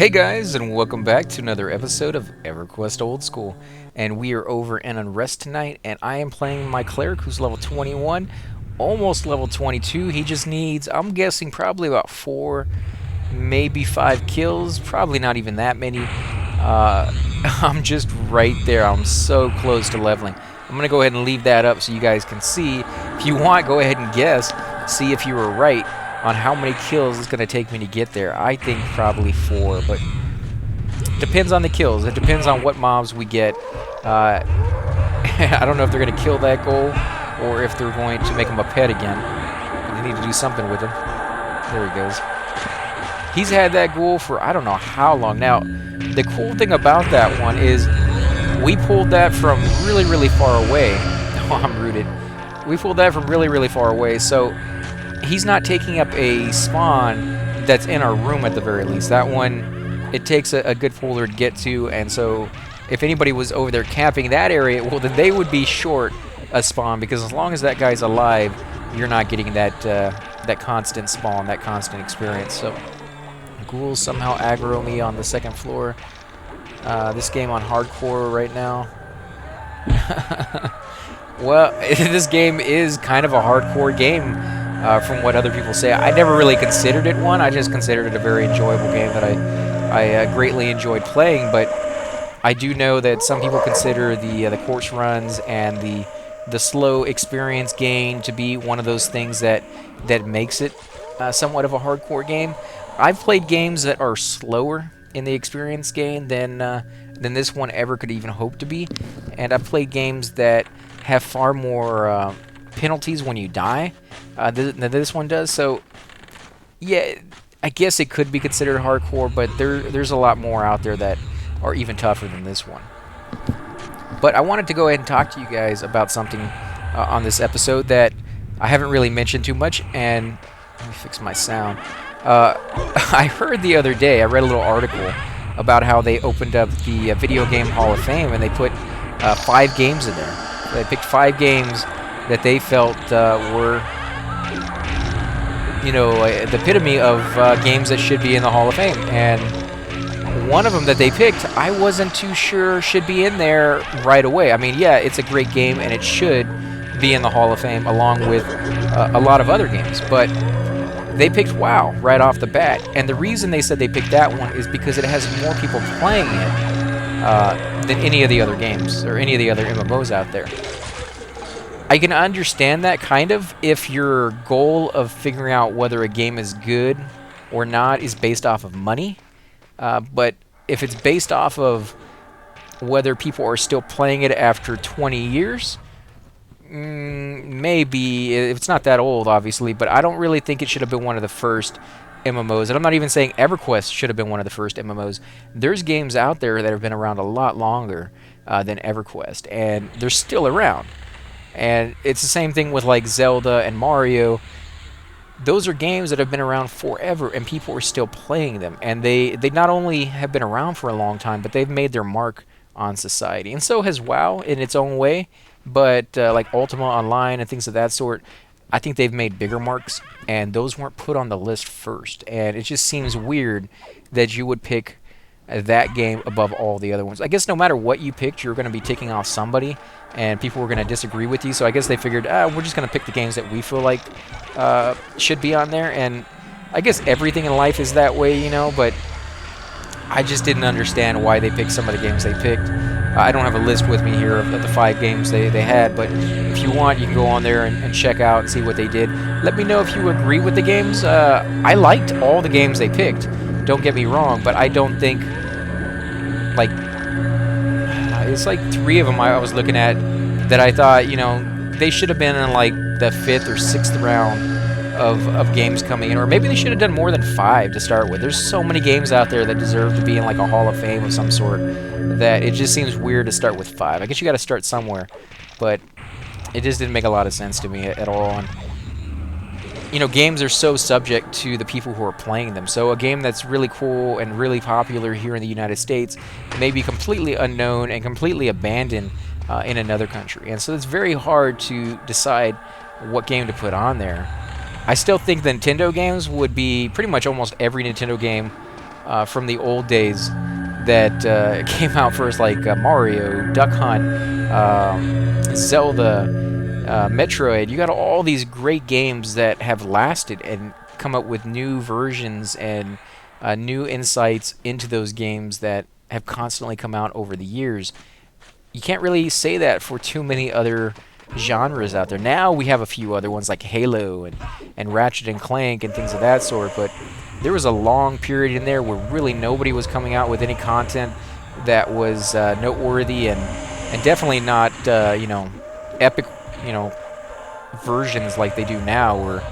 Hey guys, and welcome back to another episode of Everquest Old School. And we are over in Unrest tonight, and I am playing my Cleric, who's level 21, almost level 22. He just needs, I'm guessing, probably about 4, maybe 5 kills. Probably not even that many. I'm just right there. I'm so close to leveling. I'm going to go ahead and leave that up so you guys can see. If you want, go ahead and guess. See if you were right on how many kills it's going to take me to get there. I think probably 4, but depends on the kills. It depends on what mobs we get. I don't know if they're going to kill that goal or if they're going to make him a pet again. But they need to do something with him. There he goes. He's had that goal for I don't know how long. Now, the cool thing about that one is we pulled that from really, really far away. Oh, I'm rooted. We pulled that from really, really far away, so he's not taking up a spawn that's in our room at the very least. That one, it takes a good puller to get to, and so if anybody was over there camping that area, well, then they would be short a spawn, because as long as that guy's alive, you're not getting that that constant spawn, that constant experience. So ghouls somehow aggro me on the second floor. This game on hardcore right now. Well, this game is kind of a hardcore game. From what other people say. I never really considered it one. I just considered it a very enjoyable game that I greatly enjoyed playing. But I do know that some people consider the course runs and the slow experience gain to be one of those things that makes it somewhat of a hardcore game. I've played games that are slower in the experience gain than this one ever could even hope to be, and I've played games that have far more penalties when you die than this one does. So yeah, I guess it could be considered hardcore, but there's a lot more out there that are even tougher than this one. But I wanted to go ahead and talk to you guys about something on this episode that I haven't really mentioned too much, and let me fix my sound. I heard the other day, I read a little article about how they opened up the Video Game Hall of Fame, and they put 5 games in there. They picked 5 games that they felt were, you know, the epitome of games that should be in the Hall of Fame. And one of them that they picked, I wasn't too sure should be in there right away. I mean, yeah, it's a great game, and it should be in the Hall of Fame along with a lot of other games. But they picked WoW right off the bat. And the reason they said they picked that one is because it has more people playing it than any of the other games or any of the other MMOs out there. I can understand that kind of if your goal of figuring out whether a game is good or not is based off of money. But if it's based off of whether people are still playing it after 20 years, maybe. It's not that old, obviously, but I don't really think it should have been one of the first MMOs. And I'm not even saying Everquest should have been one of the first MMOs. There's games out there that have been around a lot longer than Everquest, and they're still around. And it's the same thing with like Zelda and Mario. Those are games that have been around forever, and people are still playing them. And they not only have been around for a long time, but they've made their mark on society. And so has WoW in its own way. But like Ultima Online and things of that sort, I think they've made bigger marks, and those weren't put on the list first. And it just seems weird that you would pick that game above all the other ones. I guess no matter what you picked, you're going to be ticking off somebody, and people were going to disagree with you. So I guess they figured, we're just going to pick the games that we feel like should be on there. And I guess everything in life is that way, you know, but I just didn't understand why they picked some of the games they picked. I don't have a list with me here of the 5 games they had, but if you want, you can go on there and check out and see what they did. Let me know if you agree with the games. I liked all the games they picked, don't get me wrong, but I don't think, like, it's like 3 of them I was looking at that I thought, you know, they should have been in like the 5th or 6th round of games coming in, or maybe they should have done more than 5 to start with. There's so many games out there that deserve to be in like a Hall of Fame of some sort that it just seems weird to start with 5. I guess you got to start somewhere, but it just didn't make a lot of sense to me at all. And you know, games are so subject to the people who are playing them. So a game that's really cool and really popular here in the United States may be completely unknown and completely abandoned in another country. And so it's very hard to decide what game to put on there. I still think the Nintendo games would be pretty much almost every Nintendo game from the old days that came out first, like Mario, Duck Hunt, Zelda, Metroid. You got all these great games that have lasted and come up with new versions and new insights into those games that have constantly come out over the years. You can't really say that for too many other genres out there. Now we have a few other ones like Halo and Ratchet and Clank and things of that sort, but there was a long period in there where really nobody was coming out with any content that was noteworthy and definitely not epic versions like they do now, where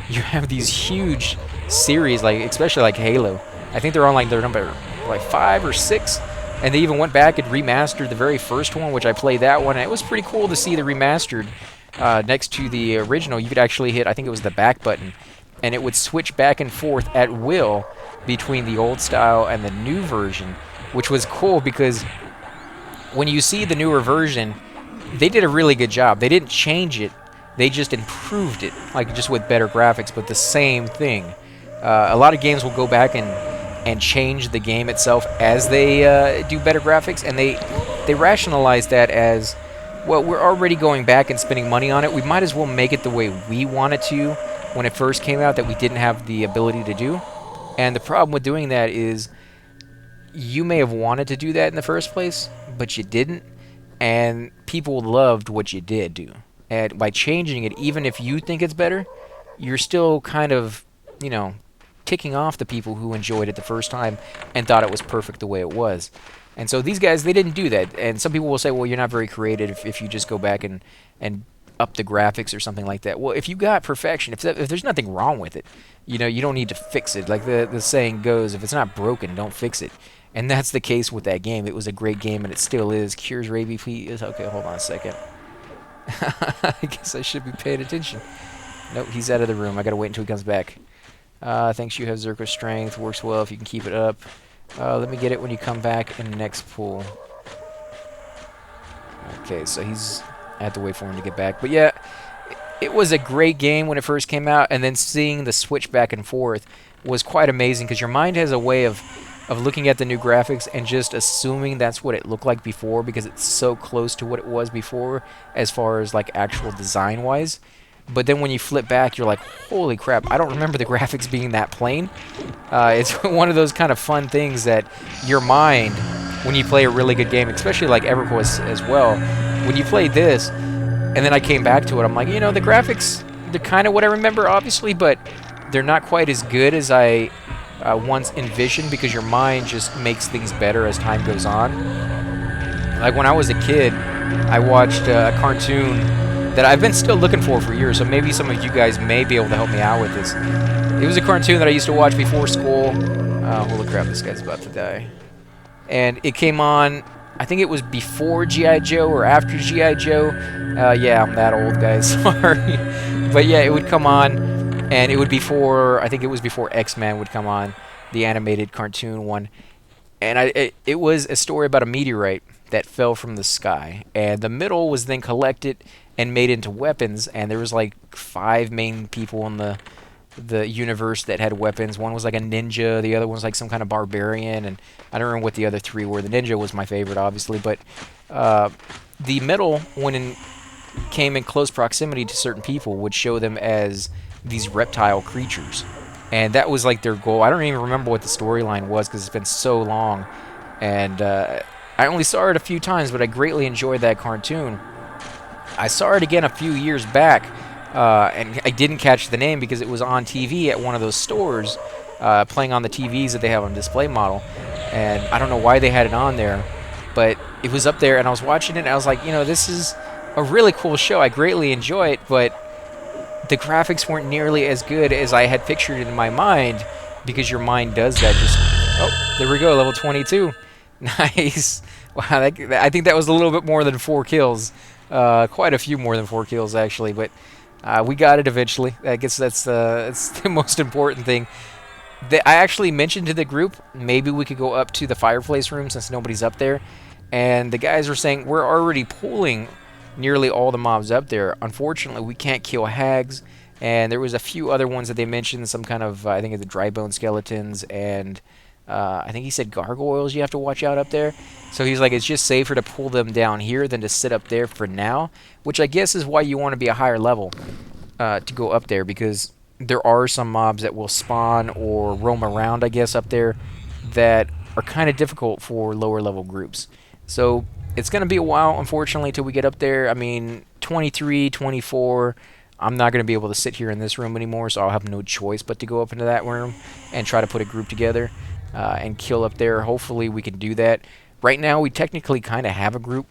you have these huge series, like especially like Halo. I think they're on like their number like 5 or 6, and they even went back and remastered the very first one, which I played that one, and it was pretty cool to see the remastered next to the original. You could actually hit, I think it was the back button, and it would switch back and forth at will between the old style and the new version, which was cool because when you see the newer version, they did a really good job. They didn't change it, they just improved it, like just with better graphics, but the same thing. A lot of games will go back and change the game itself as they do better graphics, and they rationalize that as, well, we're already going back and spending money on it. We might as well make it the way we wanted to when it first came out that we didn't have the ability to do. And the problem with doing that is you may have wanted to do that in the first place, but you didn't, and people loved what you did do. And by changing it, even if you think it's better, you're still kind of, ticking off the people who enjoyed it the first time and thought it was perfect the way it was. And so these guys, they didn't do that. And some people will say, well, you're not very creative if you just go back and up the graphics or something like that. Well, if you got perfection, if there's nothing wrong with it, you don't need to fix it. Like the saying goes, if it's not broken, don't fix it. And that's the case with that game. It was a great game, and it still is. Cures rabies, please. Okay, hold on a second. I guess I should be paying attention. Nope, he's out of the room. I gotta wait until he comes back. Thanks, you have Zerko strength. Works well if you can keep it up. Let me get it when you come back in the next pool. Okay, so I have to wait for him to get back. But yeah, it was a great game when it first came out, and then seeing the switch back and forth was quite amazing, because your mind has a way of looking at the new graphics and just assuming that's what it looked like before, because it's so close to what it was before as far as like actual design wise. But then when you flip back, you're like, holy crap, I don't remember the graphics being that plain. It's one of those kind of fun things that your mind, when you play a really good game, especially like Everquest as well, when you play this, and then I came back to it, I'm like, the graphics, they're kind of what I remember, obviously, but they're not quite as good as I once envisioned, because your mind just makes things better as time goes on. Like when I was a kid, I watched a cartoon that I've been still looking for years, so maybe some of you guys may be able to help me out with this. It was a cartoon that I used to watch before school. Holy crap, this guy's about to die. And it came on, I think it was before G.I. Joe or after G.I. Joe. Yeah, I'm that old, guys, sorry. But yeah, it would come on, and it would be I think it was before X-Men would come on, the animated cartoon one. And it was a story about a meteorite that fell from the sky, and the middle was then collected and made into weapons, and there was like 5 main people in the universe that had weapons. One was like a ninja, the other one was like some kind of barbarian, and I don't remember what the other 3 were. The ninja was my favorite, obviously, but the middle, when came in close proximity to certain people, would show them as these reptile creatures, and that was like their goal. I don't even remember what the storyline was, because it's been so long, and I only saw it a few times, but I greatly enjoyed that cartoon. I saw it again a few years back, and I didn't catch the name because it was on TV at one of those stores, playing on the TVs that they have on display model, and I don't know why they had it on there, but it was up there, and I was watching it, and I was like, this is a really cool show. I greatly enjoy it, but the graphics weren't nearly as good as I had pictured it in my mind, because your mind does that. Oh, there we go, level 22. Nice. Wow, I think that was a little bit more than 4 kills. Quite a few more than 4 kills, actually, but we got it eventually. I guess that's the most important thing. I actually mentioned to the group, maybe we could go up to the fireplace room since nobody's up there, and the guys were saying, we're already pulling nearly all the mobs up there. Unfortunately, we can't kill hags, and there was a few other ones that they mentioned, some kind of, I think it's the dry bone skeletons, and I think he said gargoyles you have to watch out up there. So he's like, it's just safer to pull them down here than to sit up there for now, which I guess is why you want to be a higher level to go up there, because there are some mobs that will spawn or roam around, I guess, up there that are kind of difficult for lower level groups. So it's going to be a while, unfortunately, till we get up there. I mean, 23, 24, I'm not going to be able to sit here in this room anymore, so I'll have no choice but to go up into that room and try to put a group together and kill up there. Hopefully we can do that. Right now, we technically kind of have a group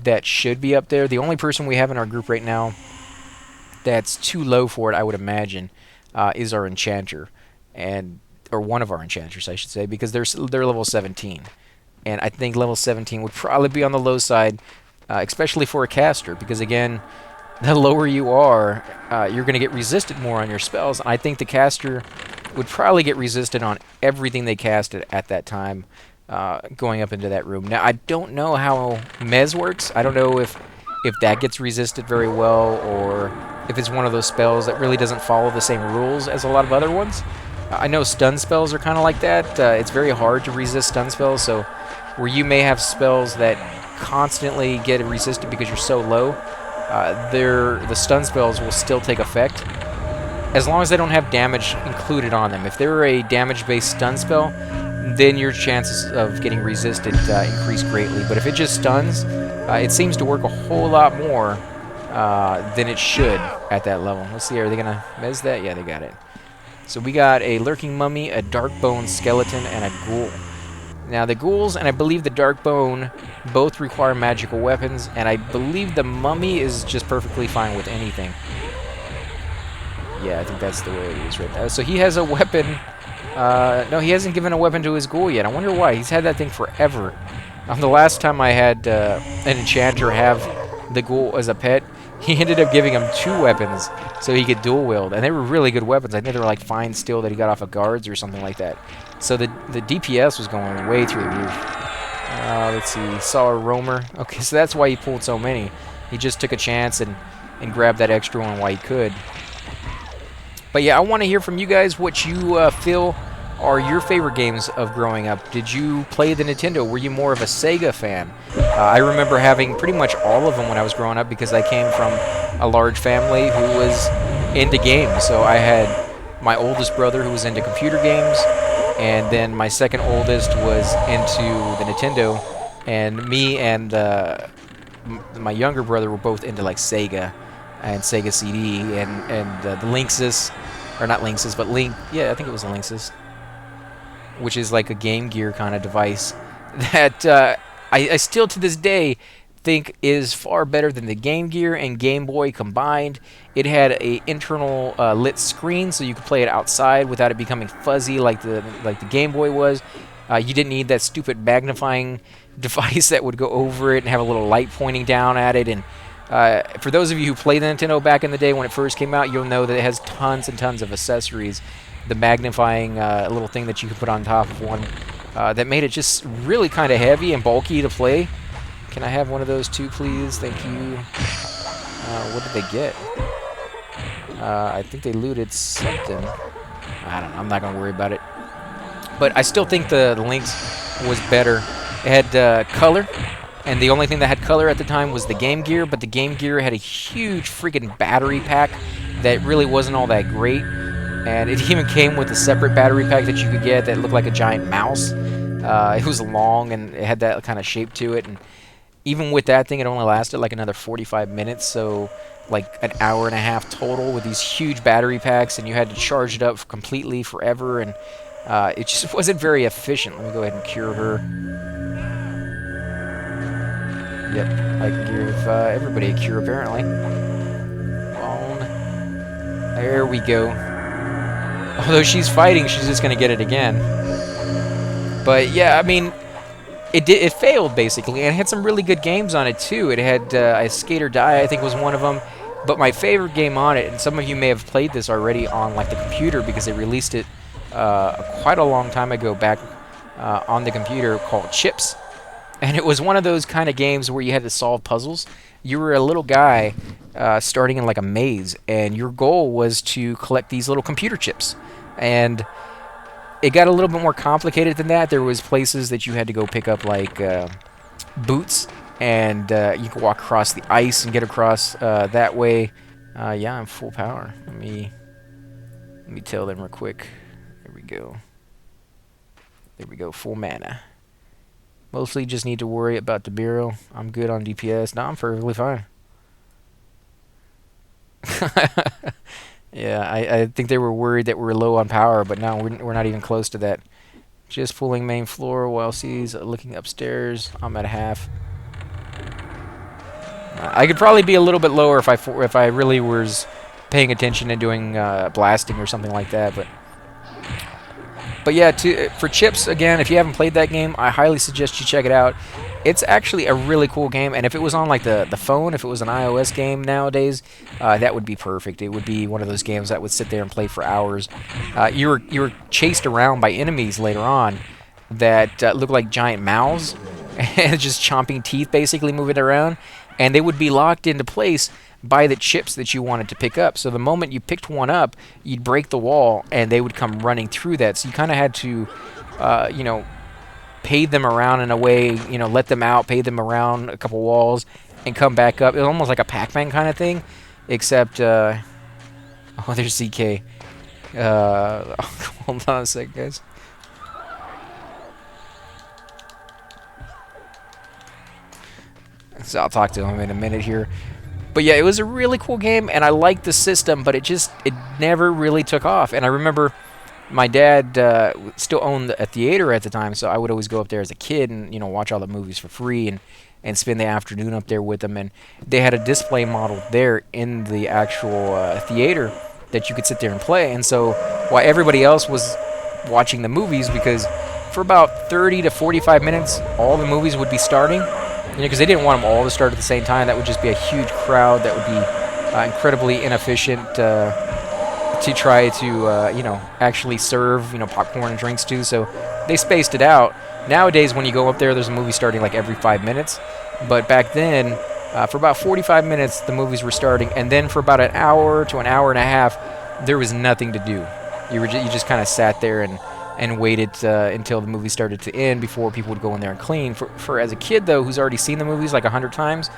that should be up there. The only person we have in our group right now that's too low for it, I would imagine, is our enchanter, or one of our enchanters, I should say, because they're level 17, and I think level 17 would probably be on the low side, especially for a caster, because again, the lower you are, you're going to get resisted more on your spells. I think the caster would probably get resisted on everything they casted at that time, going up into that room. Now, I don't know how Mez works. I don't know if that gets resisted very well, or if it's one of those spells that really doesn't follow the same rules as a lot of other ones. I know stun spells are kind of like that. It's very hard to resist stun spells, so where you may have spells that constantly get resisted because you're so low, the stun spells will still take effect as long as they don't have damage included on them. If they're a damage-based stun spell, then your chances of getting resisted increase greatly. But if it just stuns, it seems to work a whole lot more than it should at that level. Let's see, are they going to mez that? Yeah, they got it. So we got a lurking mummy, a dark bone skeleton, and a ghoul. Now the ghouls and I believe the dark bone both require magical weapons, and I believe the mummy is just perfectly fine with anything. Yeah, I think that's the way it is right now. So he has a weapon. No, he hasn't given a weapon to his ghoul yet. I wonder why. He's had that thing forever. The last time I had an enchanter have the ghoul as a pet, he ended up giving him 2 weapons so he could dual wield, and they were really good weapons. I think they were like fine steel that he got off of guards or something like that. So the DPS was going way through the roof. Let's see, saw a roamer. Okay, so that's why he pulled so many. He just took a chance and grabbed that extra one while he could. But yeah, I want to hear from you guys what you feel are your favorite games of growing up. Did you play the Nintendo? Were you more of a Sega fan? I remember having pretty much all of them when I was growing up because I came from a large family who was into games. So I had my oldest brother who was into computer games, and then my second oldest was into the Nintendo, and me and my younger brother were both into like Sega and Sega CD and the Linksys, or not Linksys, but Link. Yeah, I think it was a Linksys, which is like a Game Gear kind of device that I still to this day think is far better than the Game Gear and Game Boy combined. It had a internal lit screen, so you could play it outside without it becoming fuzzy like the Game Boy was. You didn't need that stupid magnifying device that would go over it and have a little light pointing down at it. And for those of you who played the Nintendo back in the day when it first came out, you'll know that it has tons and tons of accessories. The magnifying little thing that you could put on top of one that made it just really kind of heavy and bulky to play. Can I have one of those too, please? Thank you. What did they get? I think they looted something. I don't know. I'm not going to worry about it. But I still think the Lynx was better. It had color, and the only thing that had color at the time was the Game Gear, but the Game Gear had a huge freaking battery pack that really wasn't all that great. And it even came with a separate battery pack that you could get that looked like a giant mouse. It was long, and it had that kind of shape to it. And even with that thing, it only lasted like another 45 minutes, so like an hour and a half total with these huge battery packs, and you had to charge it up completely forever, and it just wasn't very efficient. Let me go ahead and cure her. Yep, I can give everybody a cure, apparently. Bone. There we go. Although she's fighting, she's just going to get it again. But yeah, I mean, it failed, basically, and it had some really good games on it, too. It had a Skate or Die, I think, was one of them. But my favorite game on it, and some of you may have played this already on like the computer because they released it quite a long time ago back on the computer, called Chips. And it was one of those kind of games where you had to solve puzzles. You were a little guy starting in like a maze, and your goal was to collect these little computer chips. And it got a little bit more complicated than that. There was places that you had to go pick up like boots, and you could walk across the ice and get across that way. Yeah, I'm full power. Let me tell them real quick. There we go. There we go. Full mana. Mostly just need to worry about the bureau. I'm good on DPS. No, I'm perfectly fine. Yeah, I think they were worried that we're low on power, but no, we're not even close to that. Just pulling main floor while she's looking upstairs. I'm at half. I could probably be a little bit lower if I really was paying attention and doing blasting or something like that. But yeah, for Chips again, if you haven't played that game, I highly suggest you check it out. It's actually a really cool game, and if it was on like the phone, if it was an iOS game nowadays, that would be perfect. It would be one of those games that would sit there and play for hours. You were chased around by enemies later on that looked like giant mouths, and just chomping teeth, basically moving around, and they would be locked into place by the chips that you wanted to pick up. So the moment you picked one up, you'd break the wall, and they would come running through that. So you kind of had to, you know, pay them around in a way, you know, let them out, pay them around a couple walls, and come back up. It was almost like a Pac-Man kind of thing, except, oh, there's ZK. Hold on a sec, guys. So I'll talk to him in a minute here. But yeah, it was a really cool game, and I liked the system, but it never really took off. And I remember my dad still owned a theater at the time, so I would always go up there as a kid and, you know, watch all the movies for free and spend the afternoon up there with them. And they had a display model there in the actual theater that you could sit there and play. And so while everybody else was watching the movies, because for about 30 to 45 minutes, all the movies would be starting, you know, because they didn't want them all to start at the same time. That would just be a huge crowd. That would be incredibly inefficient to try to, you know, actually serve, you know, popcorn and drinks to. So they spaced it out. Nowadays, when you go up there, there's a movie starting like every 5 minutes. But back then, for about 45 minutes, the movies were starting. And then for about an hour to an hour and a half, there was nothing to do. You just kind of sat there and waited until the movie started to end before people would go in there and clean. For as a kid, though, who's already seen the movies like 100 times,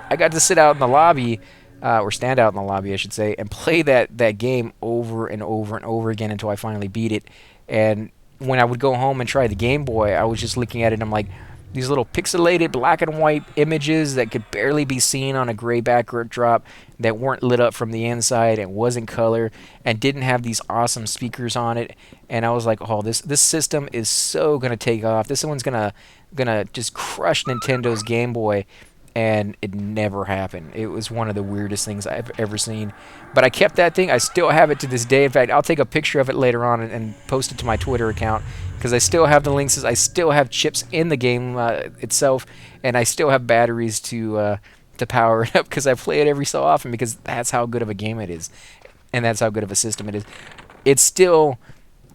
I got to sit out in the lobby, or stand out in the lobby, I should say, and play that game over and over and over again until I finally beat it. And when I would go home and try the Game Boy, I was just looking at it, and I'm like, these little pixelated black and white images that could barely be seen on a gray backdrop, that weren't lit up from the inside and wasn't color and didn't have these awesome speakers on it. And I was like, oh, this system is so gonna take off. This one's gonna just crush Nintendo's Game Boy. And it never happened. It was one of the weirdest things I've ever seen. But I kept that thing. I still have it to this day. In fact, I'll take a picture of it later on and post it to my Twitter account, because I still have the links. I still have chips in the game itself, and I still have batteries to power it up, because I play it every so often, because that's how good of a game it is, and that's how good of a system it is. It's still,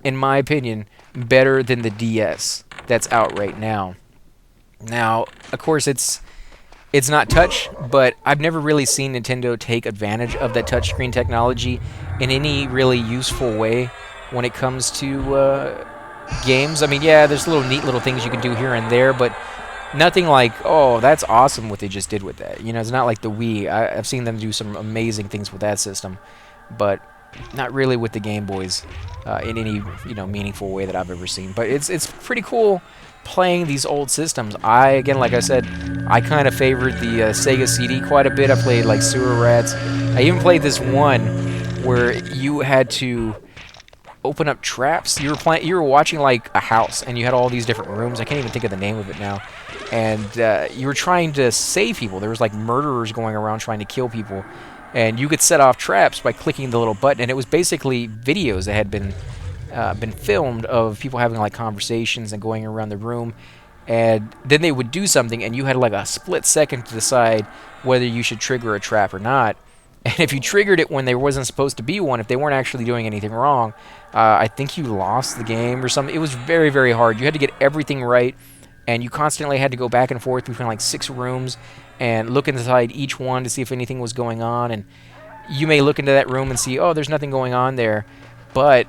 in my opinion, better than the DS that's out right now. Now, of course, it's not touch, but I've never really seen Nintendo take advantage of that touchscreen technology in any really useful way when it comes to games. I mean, yeah, there's neat little things you can do here and there, but nothing like, oh, that's awesome what they just did with that. You know, it's not like the Wii. I've seen them do some amazing things with that system, but not really with the Game Boys in any, you know, meaningful way that I've ever seen. But it's pretty cool playing these old systems. Again, like I said, I kind of favored the Sega CD quite a bit. I played like Sewer Rats. I even played this one where you had to open up traps. You were watching like a house, and you had all these different rooms. I can't even think of the name of it now. And you were trying to save people. There was like murderers going around trying to kill people, and you could set off traps by clicking the little button. And it was basically videos that had been filmed of people having like conversations and going around the room, and then they would do something, and you had like a split second to decide whether you should trigger a trap or not. And if you triggered it when there wasn't supposed to be one, if they weren't actually doing anything wrong, I think you lost the game or something. It was very, very hard. You had to get everything right, and you constantly had to go back and forth between like 6 rooms and look inside each one to see if anything was going on. And you may look into that room and see, oh, there's nothing going on there, but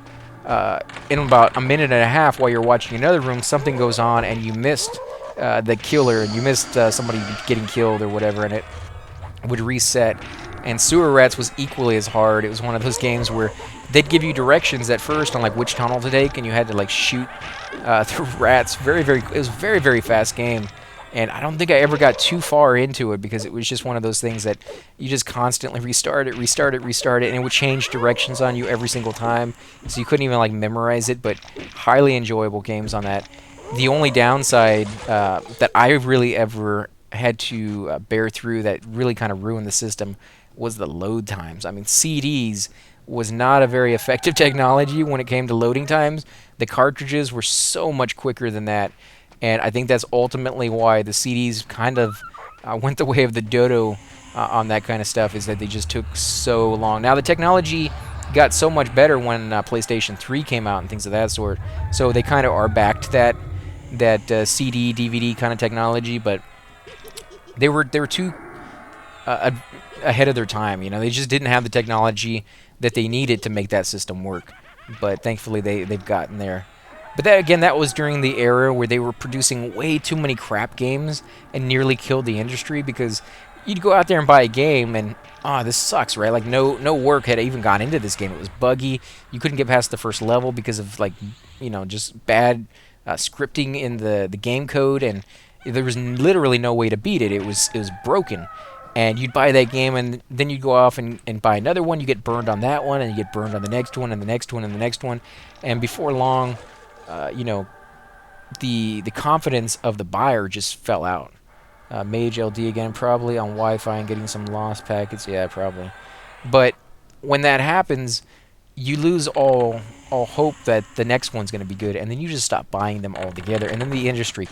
in about a minute and a half while you're watching another room, something goes on and you missed the killer, and you missed somebody getting killed or whatever, and it would reset. And Sewer Rats was equally as hard. It was one of those games where they'd give you directions at first on like which tunnel to take, and you had to like shoot through rats. It was a very, very fast game. And I don't think I ever got too far into it because it was just one of those things that you just constantly restart it, and it would change directions on you every single time. So you couldn't even like memorize it, but highly enjoyable games on that. The only downside that I really ever had to bear through that really kind of ruined the system was the load times. I mean, CDs was not a very effective technology when it came to loading times. The cartridges were so much quicker than that, and I think that's ultimately why the CDs kind of went the way of the dodo on that kind of stuff, is that they just took so long. Now, the technology got so much better when PlayStation 3 came out and things of that sort, so they kind of are back to that CD, DVD kind of technology, but they were too ahead of their time. You know, they just didn't have the technology that they needed to make that system work. But thankfully, they've gotten there. But that was during the era where they were producing way too many crap games and nearly killed the industry, because you'd go out there and buy a game and this sucks, right? Like no work had even gone into this game. It was buggy. You couldn't get past the first level because of like just bad scripting in the game code, and there was literally no way to beat it. It was broken. And you'd buy that game, and then you'd go off and buy another one. You get burned on that one, and you get burned on the next one, and the next one, and the next one. And before long, the confidence of the buyer just fell out. Mage LD again, probably on Wi-Fi and getting some lost packets. Yeah, probably. But when that happens, you lose all hope that the next one's going to be good, and then you just stop buying them altogether, and then the industry,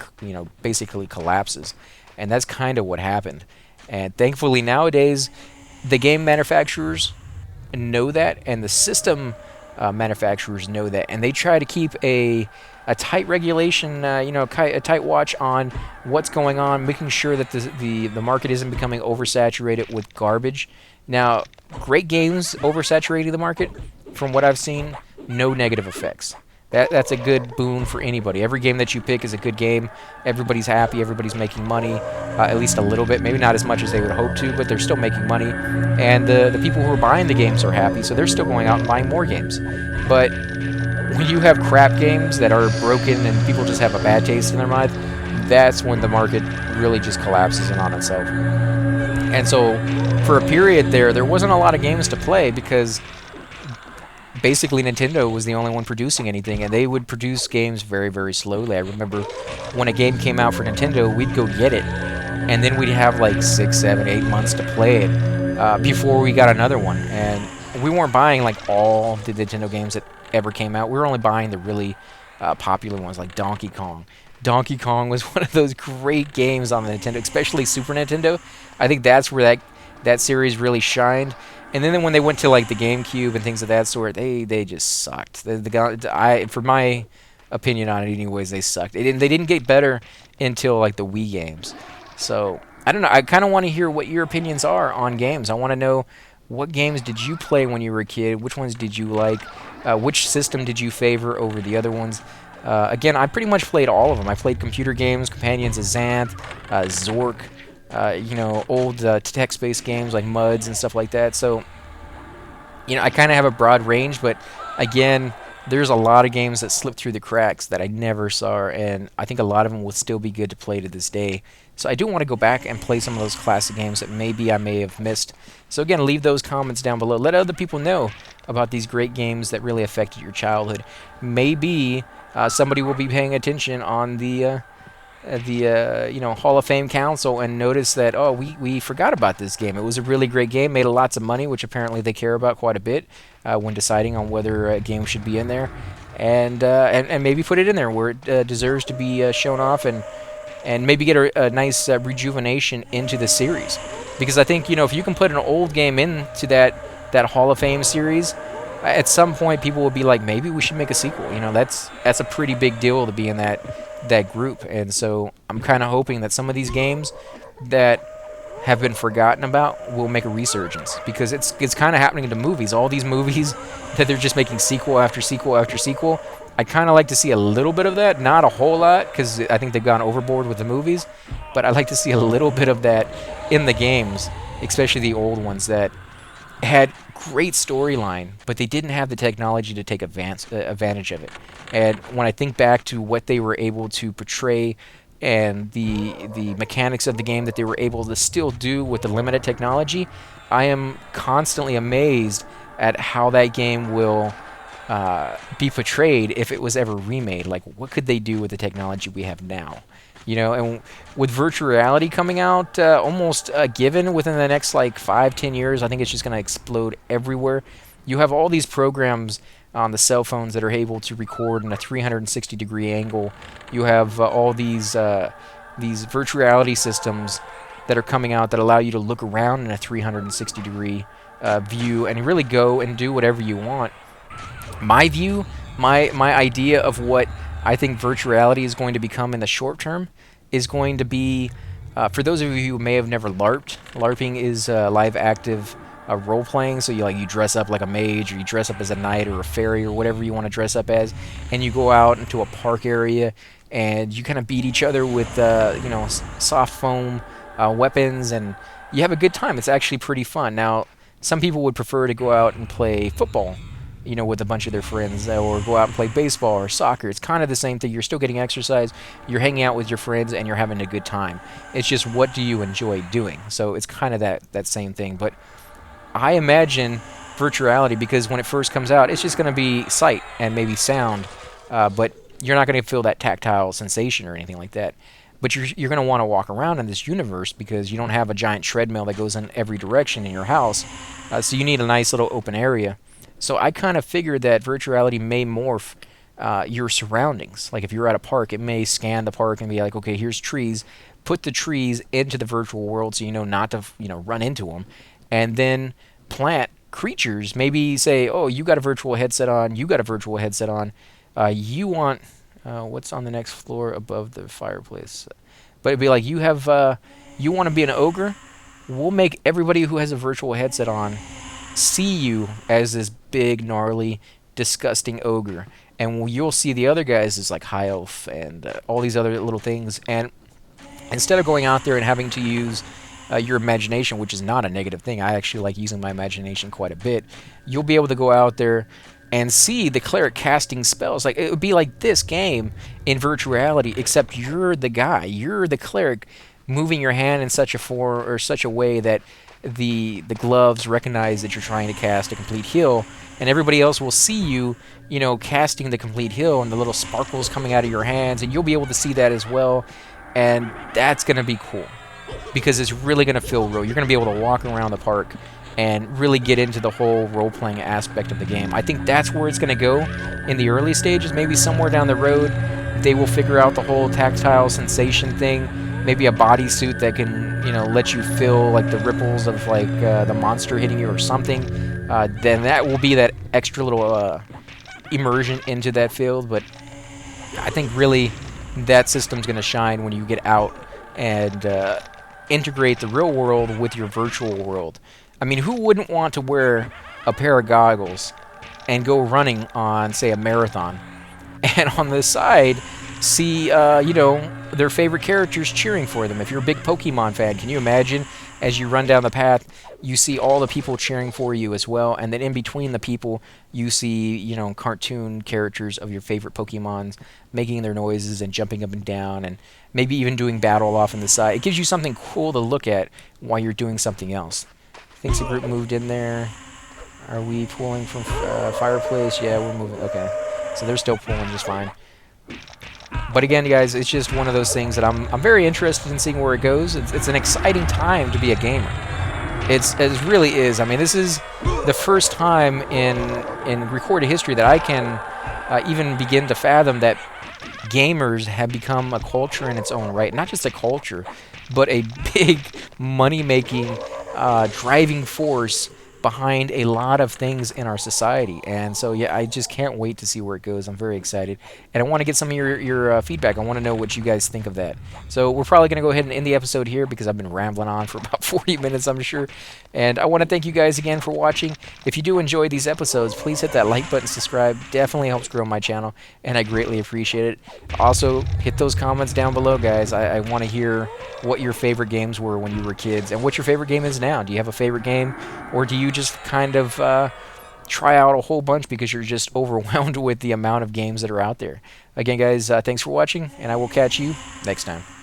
basically collapses. And that's kind of what happened. And thankfully nowadays, the game manufacturers know that, and the system manufacturers know that, and they try to keep a tight regulation, a tight watch on what's going on, making sure that the market isn't becoming oversaturated with garbage. Now, great games oversaturating the market, from what I've seen, no negative effects. That's a good boon for anybody. Every game that you pick is a good game. Everybody's happy. Everybody's making money, at least a little bit. Maybe not as much as they would hope to, but they're still making money. And the people who are buying the games are happy, so they're still going out and buying more games. But when you have crap games that are broken and people just have a bad taste in their mouth, that's when the market really just collapses in on itself. And so for a period there wasn't a lot of games to play, because basically Nintendo was the only one producing anything, and they would produce games very, very slowly. I remember when a game came out for Nintendo, we'd go get it, and then we'd have like 6, 7, 8 months to play it before we got another one. And we weren't buying like all the Nintendo games that ever came out. We were only buying the really popular ones, like Donkey Kong. Donkey Kong was one of those great games on the Nintendo, especially Super Nintendo. I think that's where that series really shined. And then when they went to like the GameCube and things of that sort, they just sucked. For my opinion on it, anyways, they sucked. They didn't get better until like the Wii games. So I don't know. I kind of want to hear what your opinions are on games. I want to know, what games did you play when you were a kid? Which ones did you like? Which system did you favor over the other ones? Again, I pretty much played all of them. I played computer games, Companions of Xanth, Zork. Old text-based games like MUDs and stuff like that. So, I kind of have a broad range, but again, there's a lot of games that slip through the cracks that I never saw, and I think a lot of them will still be good to play to this day. So I do want to go back and play some of those classic games that maybe I may have missed. So again, leave those comments down below. Let other people know about these great games that really affected your childhood. Maybe somebody will be paying attention on the Hall of Fame Council and notice that, we forgot about this game. It was a really great game, made lots of money, which apparently they care about quite a bit when deciding on whether a game should be in there, and maybe put it in there where it deserves to be shown off, and maybe get a nice rejuvenation into the series. Because I think, if you can put an old game into that Hall of Fame series, at some point people will be like, maybe we should make a sequel. That's a pretty big deal to be in that group. And so I'm kind of hoping that some of these games that have been forgotten about will make a resurgence, because it's kind of happening to movies. All these movies that they're just making sequel after sequel after sequel. I kind of like to see a little bit of that, not a whole lot, because I think they've gone overboard with the movies, but I like to see a little bit of that in the games, especially the old ones that had great storyline, but they didn't have the technology to take advantage of it. And when I think back to what they were able to portray and the mechanics of the game that they were able to still do with the limited technology, I am constantly amazed at how that game will be portrayed if it was ever remade. Like, what could they do with the technology we have now? And with virtual reality coming out almost given within the next like 5-10 years, I think it's just going to explode everywhere. You have all these programs on the cell phones that are able to record in a 360-degree angle. You have all these virtual reality systems that are coming out that allow you to look around in a 360-degree view and really go and do whatever you want. My view, my idea of what I think virtual reality is going to become in the short term is going to be, for those of you who may have never LARPed, LARPing is live active role playing. So you dress up like a mage, or you dress up as a knight or a fairy or whatever you want to dress up as, and you go out into a park area and you kind of beat each other with soft foam weapons, and you have a good time. It's actually pretty fun. Now, some people would prefer to go out and play football, with a bunch of their friends, or go out and play baseball or soccer. It's kind of the same thing. You're still getting exercise, you're hanging out with your friends, and you're having a good time. It's just, what do you enjoy doing? So it's kind of that same thing. But I imagine virtual reality, because when it first comes out, it's just going to be sight and maybe sound, but you're not going to feel that tactile sensation or anything like that. But you're going to want to walk around in this universe, because you don't have a giant treadmill that goes in every direction in your house, so you need a nice little open area. So I kind of figured that virtual reality may morph your surroundings. Like if you're at a park, it may scan the park and be like, okay, here's trees. Put the trees into the virtual world so you know not to run into them, and then plant creatures. Maybe say, oh, you got a virtual headset on. You got a virtual headset on. You want what's on the next floor above the fireplace? But it'd be like, you want to be an ogre. We'll make everybody who has a virtual headset on see you as this big, gnarly, disgusting ogre, and you'll see the other guys as like high elf and all these other little things. And instead of going out there and having to use your imagination, which is not a negative thing, I actually like using my imagination quite a bit, you'll be able to go out there and see the cleric casting spells. Like, it would be like this game in virtual reality, except you're the guy, you're the cleric, moving your hand in such a form or such a way that the gloves recognize that you're trying to cast a complete heal, and everybody else will see you, casting the complete heal, and the little sparkles coming out of your hands, and you'll be able to see that as well. And that's going to be cool, because it's really going to feel real. You're going to be able to walk around the park and really get into the whole role-playing aspect of the game. I think that's where it's going to go in the early stages. Maybe somewhere down the road, they will figure out the whole tactile sensation thing. Maybe a bodysuit that can, let you feel like the ripples of like the monster hitting you or something. Then that will be that extra little immersion into that field. But I think really that system's going to shine when you get out and integrate the real world with your virtual world. I mean, who wouldn't want to wear a pair of goggles and go running on, say, a marathon, and on the side see, their favorite characters cheering for them? If you're a big Pokemon fan, can you imagine, as you run down the path, you see all the people cheering for you as well, and then in between the people, you see, cartoon characters of your favorite Pokemons making their noises and jumping up and down, and maybe even doing battle off on the side. It gives you something cool to look at while you're doing something else. Thinks the group moved in there. Are we pulling from fireplace? Yeah, we're moving. Okay. So they're still pulling just fine. But again, guys, it's just one of those things that I'm very interested in seeing where it goes. It's an exciting time to be a gamer. It really is. I mean, this is the first time in recorded history that I can even begin to fathom that gamers have become a culture in its own right. Not just a culture, but a big money-making driving force behind a lot of things in our society. And so, yeah, I just can't wait to see where it goes. I'm very excited, and I want to get some of your feedback. I want to know what you guys think of that. So we're probably going to go ahead and end the episode here because I've been rambling on for about 40 minutes, I'm sure. And I want to thank you guys again for watching. If you do enjoy these episodes, please hit that like button, subscribe. Definitely helps grow my channel, and I greatly appreciate it. Also, hit those comments down below, guys. I want to hear what your favorite games were when you were kids and what your favorite game is now. Do you have a favorite game, or do you just kind of try out a whole bunch because you're just overwhelmed with the amount of games that are out there? Again, guys, thanks for watching, and I will catch you next time.